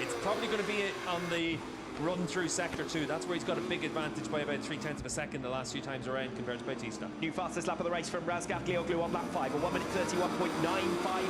It's probably going to be on the run through sector 2. That's where he's got a big advantage by about 0.3 of a second the last few times around compared to Bautista. New fastest lap of the race from Razgatlıoğlu on lap 5, a 1 minute 31.951,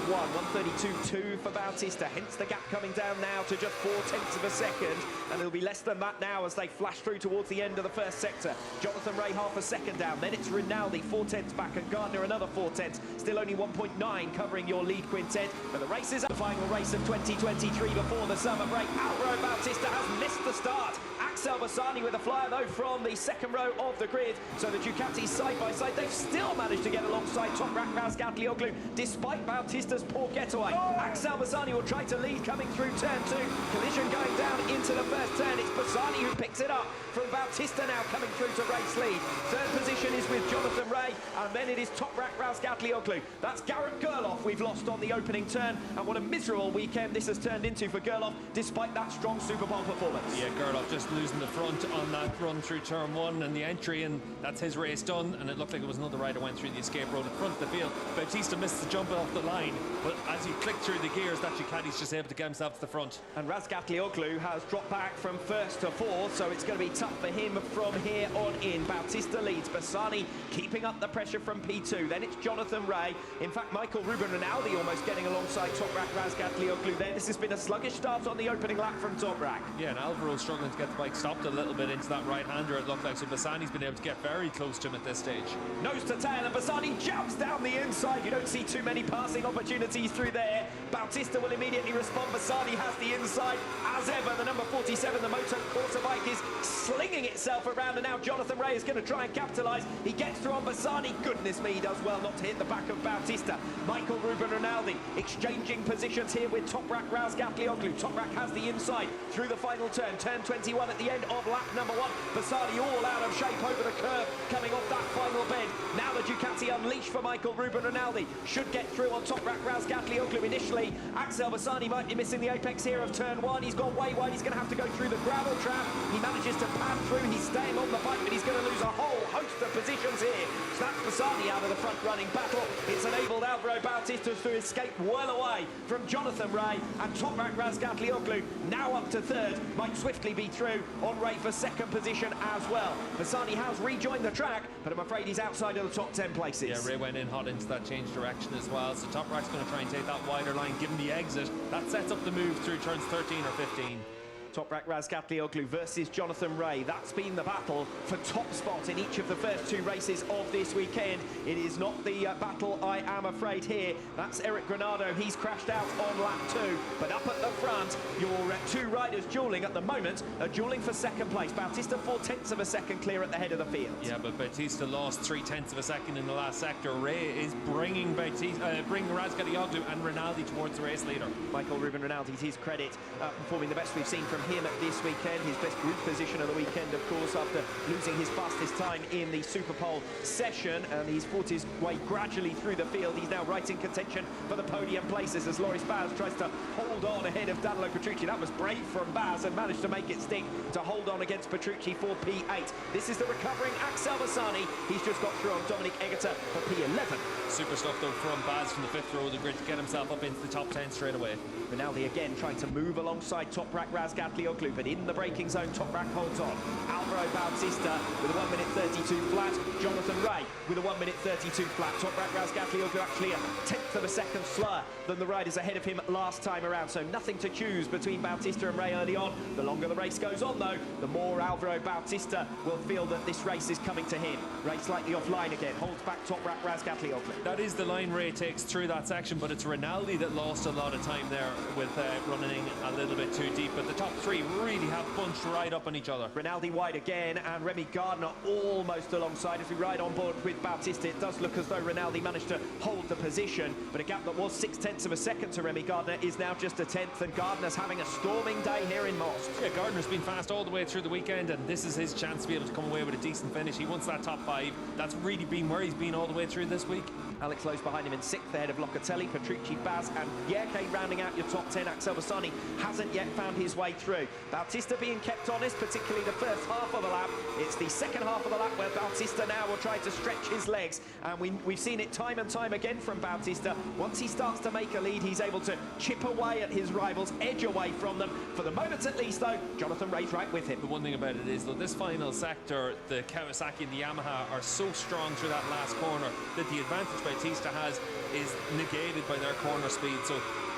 132.2 for Bautista, hence the gap coming down now to just 0.4 of a second, and it'll be less than that now as they flash through towards the end of the first sector. Jonathan Rea half a second down, then it's Rinaldi 0.4 back, and Gardner another 0.4, still only 1.9 covering your lead quintet, but the race is up. The final race of 2023 before the summer break. Alvaro Bautista has missed the start. Axel Bassani with a flyer though from the second row of the grid, so the Ducatis side by side, they've still managed to get alongside Toprak Razgatlıoğlu despite Bautista's poor getaway. Axel Bassani will try to lead coming through turn 2, collision going down into the first turn. It's Bassani who picks it up from Bautista now coming through to race lead. Third position is with Jonathan Rea, and then it is Toprak Razgatlıoğlu. That's Garrett Gerloff we've lost on the opening turn, and what a miserable weekend this has turned into for Gerloff despite that strong Superbike performance. Yeah, Gerloff just losing the front on that run through turn 1 and the entry, and that's his race done. And it looked like it was another rider went through the escape road in front of the field. Bautista missed the jump off the line, but as he clicked through the gears, that Ducati's just able to get himself to the front. And Razgatlıoğlu has dropped back from first to fourth, so it's going to be tough for him from here on in. Bautista leads, Bassani keeping up the pressure from P2. Then it's Jonathan Rea. In fact, Michael Ruben Rinaldi almost getting alongside Toprak Razgatlıoğlu there. This has been a sluggish start on the opening lap from Toprak. Yeah, and Alvaro's struggling to get the bike stopped a little bit into that right-hander, it looked like, so Bassani's been able to get very close to him at this stage. Nose to tail, and Bassani jumps down the inside. You don't see too many passing opportunities through there. Bautista will immediately respond. Bassani has the inside. As ever, the number 47, the motorbike, is slinging itself around, and now Jonathan Rea is going to try and capitalise. He gets through on Bassani. Goodness me, he does well not to hit the back of Bautista. Michael Ruben Rinaldi exchanging positions here with Toprak Razgatlıoğlu. Toprak has the inside through the final turn. Turn 21 at the end of lap number 1. Bassani all out of shape over the curve coming off that final bend. Now the Ducati unleashed for Michael Ruben Rinaldi. Should get through on Toprak Razgatlıoğlu initially. Axel Bassani might be missing the apex here of turn 1. He's gone way wide. He's going to have to go through the gravel trap. He manages to pan through. He's staying on the bike, but he's going to lose a whole host of positions here. So that's Bassani out of the front running battle. It's enabled Alvaro Bautista to escape well away from Jonathan Rea, and Toprak Razgatlıoğlu now up to third. Might swiftly be through on Rea for second position as well. Bassani has rejoined the track, but I'm afraid he's outside of the top 10 places. Yeah, Rea went in hot into that change direction as well, so Toprak's going to try and take that wider line, give him the exit. That sets up the move through turns 13 or 15. Toprak Razgatlıoğlu versus Jonathan Rea. That's been the battle for top spot in each of the first 2 races of this weekend. It is not the battle, I am afraid, here. That's Eric Granado. He's crashed out on lap 2. But up at the front, your 2 riders dueling at the moment are dueling for second place. Bautista 0.4 of a second clear at the head of the field. Yeah, but Bautista lost 0.3 of a second in the last sector. Rea is bringing Razgatlıoğlu and Rinaldi towards the race leader. Michael Ruben Rinaldi, to his credit, performing the best we've seen from him at this weekend. His best group position of the weekend, of course, after losing his fastest time in the Superpole session, and he's fought his way gradually through the field. He's now right in contention for the podium places as Loris Baz tries to hold on ahead of Danilo Petrucci. That was brave from Baz and managed to make it stick to hold on against Petrucci for P8. This is the recovering Axel Bassani. He's just got through on Dominic Egerter for P11. Super stuff though from Baz from the 5th row of the grid to get himself up into the top 10 straight away. Rinaldi again trying to move alongside Toprak Razgatlıoğlu, but in the braking zone, Toprak holds on. Alvaro Bautista with a 1 minute 32 flat. Jonathan Rea with a 1 minute 32 flat. Toprak Razgatlıoğlu actually a 10th of a second slower than the riders ahead of him last time around, so nothing to choose between Bautista and Rea early on. The longer the race goes on though, the more Alvaro Bautista will feel that this race is coming to him. Rea slightly offline again, holds back Toprak Razgatlıoğlu. That is the line Rea takes through that section, but it's Rinaldi that lost a lot of time there with running a little bit too deep, but the top 3 really have bunched right up on each other. Rinaldi wide again, and Remy Gardner almost alongside as we ride on board with Bautista. It does look as though Rinaldi managed to hold the position, but a gap that was 0.6 of a second to Remy Gardner is now just a 10th, and Gardner's having a storming day here in Most. Yeah, Gardner's been fast all the way through the weekend, and this is his chance to be able to come away with a decent finish. He wants that top 5. That's really been where he's been all the way through this week. Alex Lowe's behind him in 6th, ahead of Locatelli, Petrucci, Baz and Vierke rounding out your top 10. Axel Bassani hasn't yet found his way through. Bautista being kept honest, particularly the first half of the lap. It's the second half of the lap where Bautista now will try to stretch his legs, and we've seen it time and time again from Bautista. Once he starts to make a lead, he's able to chip away at his rivals, edge away from them. For the moment at least though, Jonathan Ray's right with him. The one thing about it is, though, this final sector, the Kawasaki and the Yamaha are so strong through that last corner that the advantage Bautista has is negated by their corner speed. So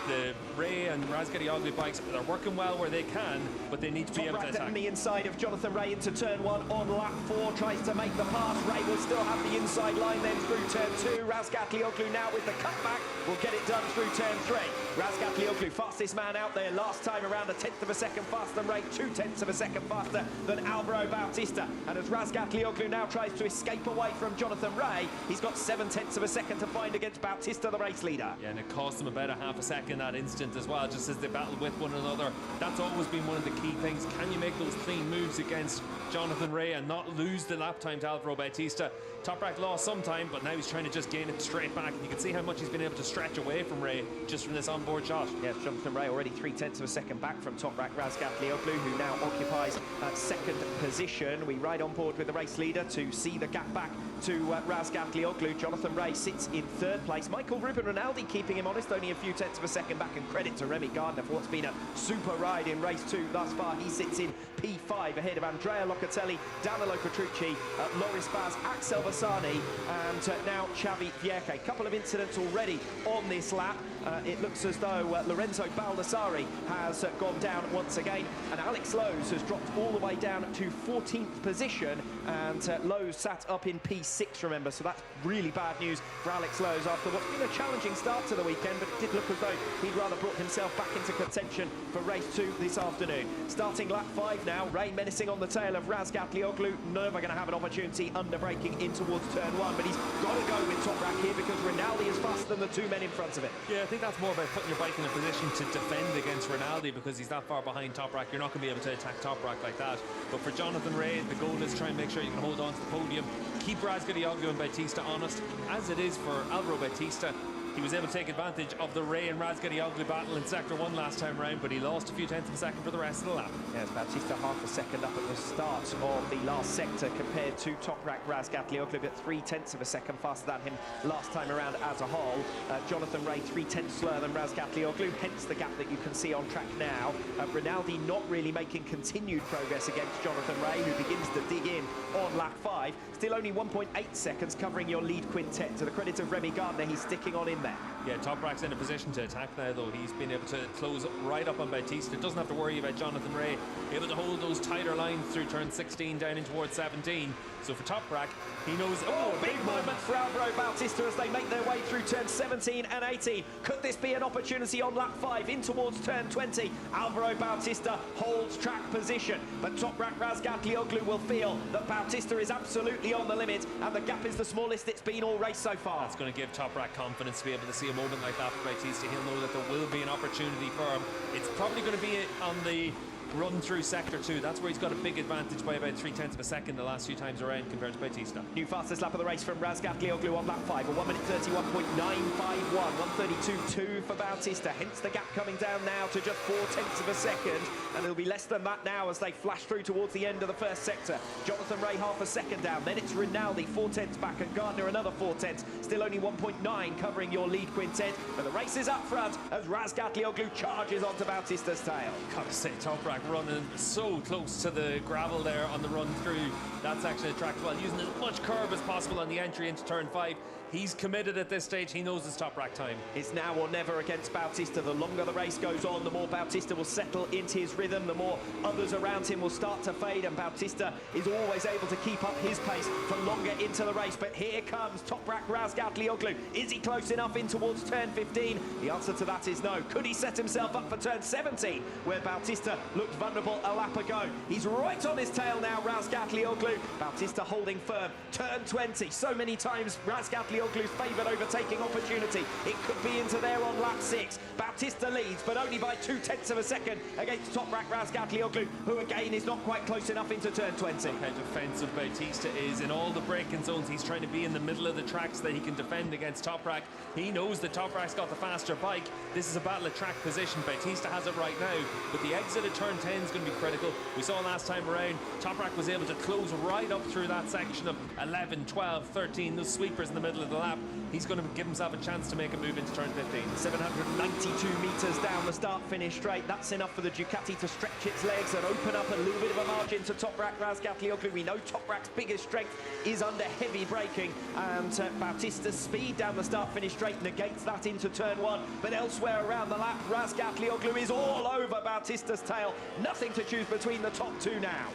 the Ray and Razgatlıoğlu bikes, they're working well where they can, but they need to be able to attack. On the inside of Jonathan Ray into turn 1 on lap 4, tries to make the pass. Ray will still have the inside line then through turn 2. Razgatlıoğlu now with the cutback will get it done through turn 3. Razgatlıoğlu, fastest man out there last time around, 1/10 of a second faster than Ray, 2/10 of a second faster than Alvaro Bautista. And as Razgatlıoğlu now tries to escape away from Jonathan Ray, he's got 7/10 of a second to find against Bautista, the race leader. Yeah, and it cost them about a half a second that instant as well, just as they battle with one another. That's always been one of the key things. Can you make those clean moves against Jonathan Ray and not lose the lap time to Alvaro Bautista? Toprak lost some time, but now he's trying to just gain it straight back, and you can see how much he's been able to stretch away from Ray just from this onboard shot. Yes, Jonathan Ray already 3/10 of a second back from Toprak Razgatlıoğlu, who now occupies second position. We ride on board with the race leader to see the gap back to Razgatlıoğlu. Jonathan Ray sits in 3rd place. Michael Ruben Rinaldi keeping him honest, only a few tenths of a second back, and credit to Remy Gardner for what's been a super ride in race 2 thus far. He sits in P5 ahead of Andrea Locatelli, Danilo Petrucci, Loris Baz, Axel Bassani and now Xavi Vierke. Couple of incidents already on this lap. It looks as though Lorenzo Baldassari has gone down once again, and Alex Lowe's has dropped all the way down to 14th position, and Lowe's sat up in P6, remember, so that's really bad news for Alex Lowe's after what's been a challenging start to the weekend, but it did look as though he'd rather brought himself back into contention for race 2 this afternoon. Starting lap 5 now, Ray menacing on the tail of Razgatlıoğlu, never going to have an opportunity under braking in towards turn 1, but he's got to go with Toprak here because Rinaldi is faster than the 2 men in front of it. Yeah, I think that's more about putting your bike in a position to defend against Rinaldi, because he's that far behind Toprak. You're not going to be able to attack Toprak like that. But for Jonathan Ray, the goal is try and make sure you can hold on to the podium, keep Razgatlıoğlu and Bautista honest, as it is for Alvaro Bautista. He was able to take advantage of the Ray and Razgatlıoğlu battle in Sector 1 last time round, but he lost a few tenths of a second for the rest of the lap. Yes, Bautista half a second up at the start of the last sector compared to Toprak Razgatlıoğlu, but 3/10 of a second faster than him last time around as a whole. Jonathan Ray 3/10 slower than Razgatlıoğlu, hence the gap that you can see on track now. Rinaldi not really making continued progress against Jonathan Ray, who begins to dig in on lap 5. Still only 1.8 seconds covering your lead quintet. To the credit of Remy Gardner, he's sticking on in there. Yeah, Toprak's in a position to attack now, though. He's been able to close right up on Bautista. Doesn't have to worry about Jonathan Ray. Able to hold those tighter lines through turn 16 down in towards 17. So for Toprak, he knows... Oh, big moment for Alvaro Bautista as they make their way through turn 17 and 18. Could this be an opportunity on lap 5 in towards turn 20? Alvaro Bautista holds track position, but Toprak Razgatlıoğlu will feel that Bautista is absolutely on the limit, and the gap is the smallest it's been all race so far. That's going to give Toprak confidence to be able to see a moment like that for Bautista. He'll know that there will be an opportunity for him. It's probably going to be on the run through sector 2. That's where he's got a big advantage by about 3/10 of a second the last few times around compared to Bautista. New fastest lap of the race from Razgatlıoğlu on lap 5, a 1:31.951, 1:32.2 for Bautista, hence the gap coming down now to just 4/10 of a second, and it'll be less than that now as they flash through towards the end of the first sector. Jonathan Ray half a second down, then it's Rinaldi 4/10 back, and Gardner another 4/10, still only 1.9 covering your lead quintet, but the race is up front as Razgatlıoğlu charges onto Bautista's tail. Gotta say, Toprak running so close to the gravel there on the run through. That's actually a track well, using as much curb as possible on the entry into turn 5. He's committed at this stage. He knows it's Toprak time. It's now or never against Bautista. The longer the race goes on, the more Bautista will settle into his rhythm, the more others around him will start to fade, and Bautista is always able to keep up his pace for longer into the race. But here comes Toprak Razgatlıoğlu. Is he close enough in towards turn 15? The answer to that is no. Could he set himself up for turn 17, where Bautista looked vulnerable a lap ago? He's right on his tail now, Razgatlıoğlu. Bautista holding firm. Turn 20. So many times Razgatlıoğlu Razgatlioglu's favoured overtaking opportunity. It could be into there on lap 6. Bautista leads, but only by 0.2 of a second against Toprak Razgatlıoğlu, who again is not quite close enough into turn 20. Look how defensive Bautista is. In all the braking zones, he's trying to be in the middle of the track so that he can defend against Toprak. He knows that Toprak's got the faster bike. This is a battle of track position. Bautista has it right now, but the exit of turn 10 is going to be critical. We saw last time around, Toprak was able to close right up through that section of 11, 12, 13, those sweepers in the middle of the lap. He's going to give himself a chance to make a move into turn 15. 792 metres down the start-finish straight. That's enough for the Ducati to stretch its legs and open up a little bit of a margin to Toprak Razgatlıoğlu. We know Toprak's biggest strength is under heavy braking, and Bautista's speed down the start-finish straight negates that into turn 1. But elsewhere around the lap, Razgatlıoğlu is all over Bautista's tail. Nothing to choose between the top two now.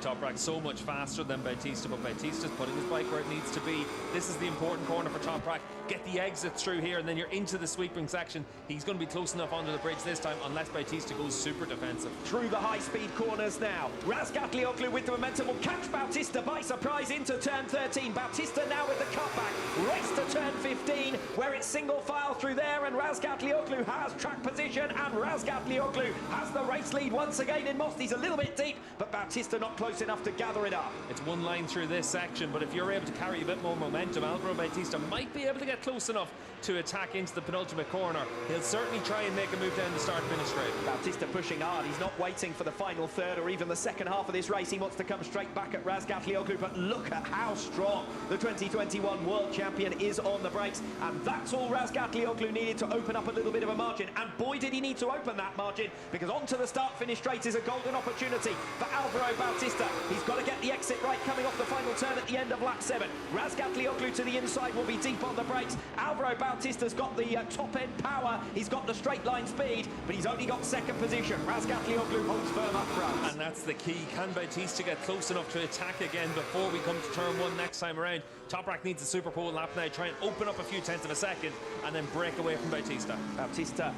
Toprak's so much faster than Bautista, but Bautista's putting his bike where it needs to be. This is the important corner for Toprak. Get the exits through here, and then you're into the sweeping section. He's going to be close enough onto the bridge this time, unless Bautista goes super defensive. Through the high-speed corners now. Razgatlıoğlu with the momentum will catch Bautista by surprise into turn 13. Bautista now with the cutback. Race to turn 15, where it's single file through there, and Razgatlıoğlu has track position, and Razgatlıoğlu has the race lead once again in Most. He's a little bit deep, but Bautista not close enough to gather it up. It's one line through this section, but if you're able to carry a bit more momentum, Alvaro Bautista might be able to get close enough to attack into the penultimate corner. He'll certainly try and make a move down the start-finish straight. Bautista pushing hard. He's not waiting for the final third or even the second half of this race. He wants to come straight back at Razgatlıoğlu, but look at how strong the 2021 world champion is on the brakes, and that's all Razgatlıoğlu needed to open up a little bit of a margin, and boy did he need to open that margin, because onto the start-finish straight is a golden opportunity for Alvaro Bautista. He's got to get the exit right coming off the final turn at the end of lap 7. Razgatlıoğlu to the inside will be deep on the brakes. Alvaro Bautista's got the top-end power. He's got the straight-line speed, but he's only got second position. Razgatlıoğlu holds firm up front. And that's the key. Can Bautista get close enough to attack again before we come to turn 1 next time around? Toprak needs a super pole lap now. Try and open up a few tenths of a second and then break away from Bautista. Bautista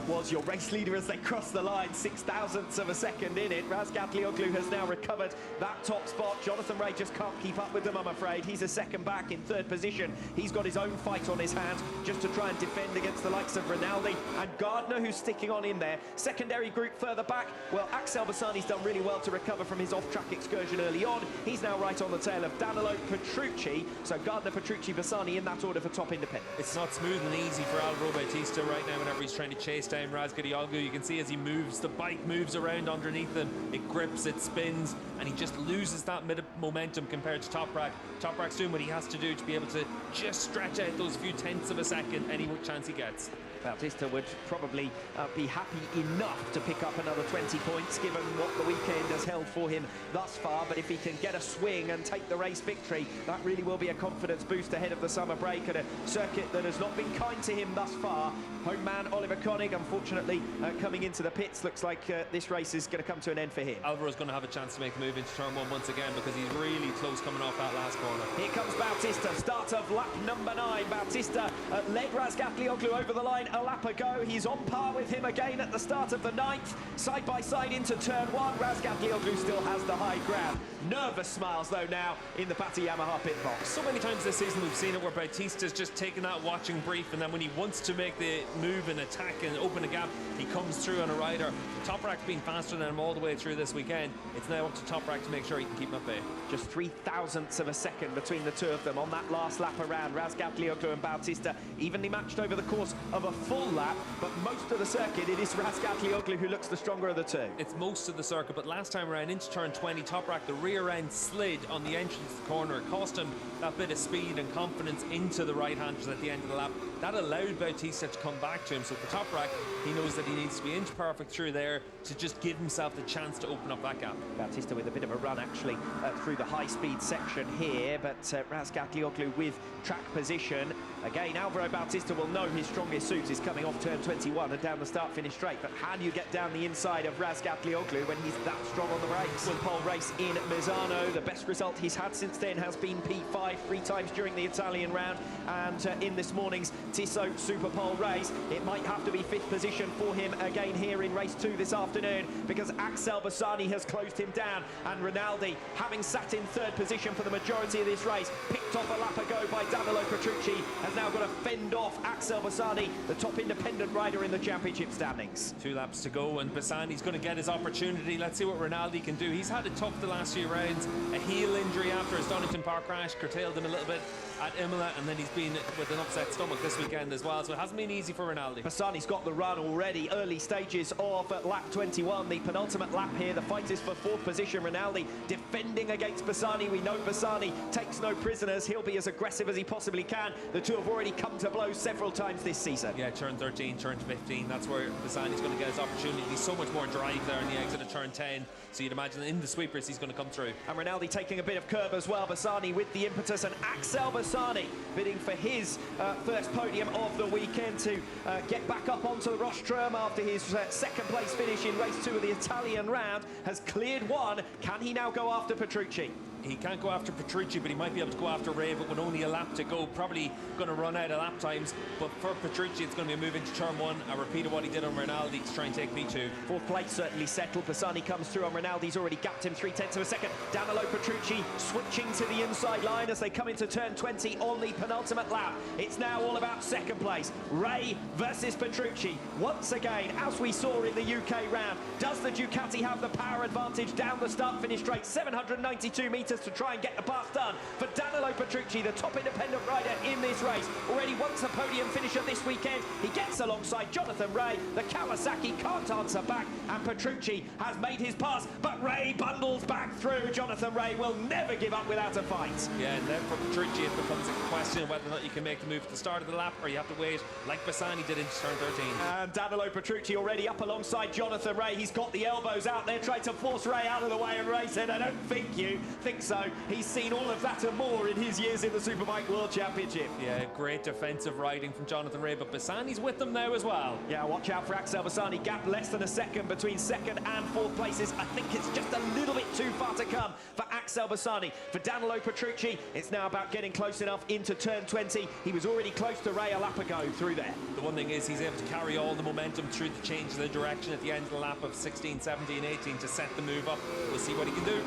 was your race leader as they crossed the line, 0.006 of a second in it. Razgatlıoğlu has now recovered that top spot. Jonathan Rea just can't keep up with them, I'm afraid. He's a second back in third position. He's got his own fight on his hands just to try and defend against the likes of Rinaldi and Gardner, who's sticking on in there. Secondary group further back, well, Axel Bassani's done really well to recover from his off-track excursion early on. He's now right on the tail of Danilo Petrucci. So Gardner, Petrucci, Bassani in that order for top independent. It's not smooth and easy for Alvaro Bautista right now whenever he's trying to chase down Razgatlıoğlu. You can see as he moves, the bike moves around underneath him. It grips, it spins, and he just loses that momentum compared to Toprak. Toprak's doing what he has to do to be able to just stretch out those few tenths of a second any chance he gets. Bautista would probably be happy enough to pick up another 20 points given what the weekend has held for him thus far, but if he can get a swing and take the race victory, that really will be a confidence boost ahead of the summer break at a circuit that has not been kind to him thus far. Home man Oliver Koenig, unfortunately, coming into the pits, looks like this race is going to come to an end for him. Alvaro's going to have a chance to make a move into turn 1 once again because he's really close coming off that last corner. Here comes Bautista, start of lap number 9. Bautista led Razgatlıoğlu over the line a lap ago. He's on par with him again at the start of the 9th. Side by side into turn 1. Razgatlıoğlu still has the high ground. Nervous smiles though now in the Patti Yamaha pit box. So many times this season we've seen it where Bautista's just taken that watching brief, and then when he wants to make the move and attack and open a gap, he comes through on a rider. Toprak's been faster than him all the way through this weekend. It's now up to Toprak to make sure he can keep him at bay. Just 0.003 of a second between the two of them on that last lap around. Razgatlıoğlu and Bautista evenly matched over the course of a full lap, but most of the circuit it is Razgatlıoğlu who looks the stronger of the two. It's most of the circuit, but last time around into turn 20, Toprak, the rear end slid on the entrance to the corner. It cost him that bit of speed and confidence into the right-handers at the end of the lap. That allowed Bautista to come back to him. So for Toprak, he knows that he needs to be inch perfect through there to just give himself the chance to open up that gap. Bautista with a bit of a run actually through the high-speed section here, but Razgatlıoğlu with track position. Again, Alvaro Bautista will know his strongest suit is coming off turn 21 and down the start-finish straight. But how do you get down the inside of Razgatlıoğlu when he's that strong on the brakes? One pole race in Misano. The best result he's had since then has been P5 3 times during the Italian round. And in this morning's Tissot Super Pole race, it might have to be 5th position for him again here in race 2 this afternoon, because Axel Bassani has closed him down, and Rinaldi, having sat in 3rd position for the majority of this race, picked off a lap ago by Danilo Petrucci, has now got to fend off Axel Bassani, the top independent rider in the championship standings. 2 laps to go, and Bassani's going to get his opportunity. Let's see what Rinaldi can do. He's had it tough the last few rounds. A heel injury after his Donington Park crash curtailed him a little bit at Imola, and then he's been with an upset stomach this weekend as well, so it hasn't been easy for Rinaldi. Bassani's got the run already, early stages of lap 21, the penultimate lap here. The fight is for 4th position. Rinaldi defending against Bassani. We know Bassani takes no prisoners. He'll be as aggressive as he possibly can. The two have already come to blows several times this season. Yeah, turn 13, turn 15, that's where Bassani's going to get his opportunity. He's so much more drive there in the exit of turn 10, so you'd imagine in the sweepers he's going to come through. And Rinaldi taking a bit of curb as well. Bassani with the impetus, and Axel Bassani bidding for his first podium of the weekend to get back up onto the rostrum after his 2nd place finish in race 2 of the Italian round. Has cleared 1. Can he now go after Petrucci? He can't go after Petrucci, but he might be able to go after Ray, but with only a lap to go, probably going to run out of lap times. But for Petrucci, it's going to be a move into turn 1, a repeat of what he did on Rinaldi to try and take P2. 4th place certainly settled. Bassani comes through on Rinaldi. He's already gapped him 3/10 of a second. Danilo Petrucci switching to the inside line as they come into turn 20 on the penultimate lap. It's now all about 2nd place. Ray versus Petrucci. Once again, as we saw in the UK round, does the Ducati have the power advantage down the start-finish straight? 792 metres to try and get the pass done for Danilo Petrucci, the top independent rider in this race. Already once a podium finisher this weekend. He gets alongside Jonathan Ray. The Kawasaki can't answer back, and Petrucci has made his pass, but Ray bundles back through. Jonathan Ray will never give up without a fight. Yeah, and then for Petrucci it becomes a question of whether or not you can make the move at the start of the lap, or you have to wait like Bassani did into turn 13. And Danilo Petrucci already up alongside Jonathan Ray. He's got the elbows out there, trying to force Ray out of the way, and Ray said, I don't think you think so. He's seen all of that and more in his years in the Superbike World Championship. Yeah, great defensive riding from Jonathan Ray, but Bassani's with them now as well. Yeah, watch out for Axel Bassani. Gap less than a second between 2nd and 4th places. I think it's just a little bit too far to come for Axel Bassani. For Danilo Petrucci, it's now about getting close enough into turn 20. He was already close to Ray a lap ago through there. The one thing is he's able to carry all the momentum through the change of the direction at the end of the lap of 16, 17, 18 to set the move up. We'll see what he can do.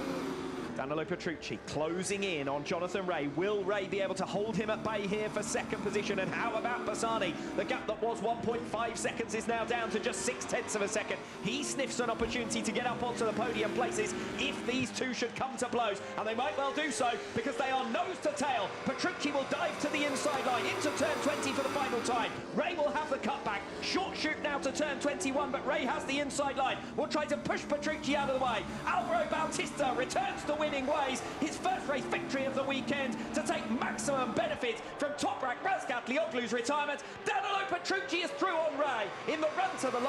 Danilo Petrucci closing in on Jonathan Ray. Will Ray be able to hold him at bay here for 2nd position? And how about Bassani? The gap that was 1.5 seconds is now down to just 6/10 of a second. He sniffs an opportunity to get up onto the podium places if these two should come to blows, and they might well do so because they are nose to tail. Petrucci will dive to the inside line into turn 20 for the final time. Ray will have the cutback. Short shoot now to turn 21, but Ray has the inside line. Will try to push Petrucci out of the way. Alvaro Bautista returns to winning ways. His first race victory of the weekend to take maximum benefit from Toprak Razgatlıoğlu's retirement. Danilo Petrucci is through on Ray in the run to the line.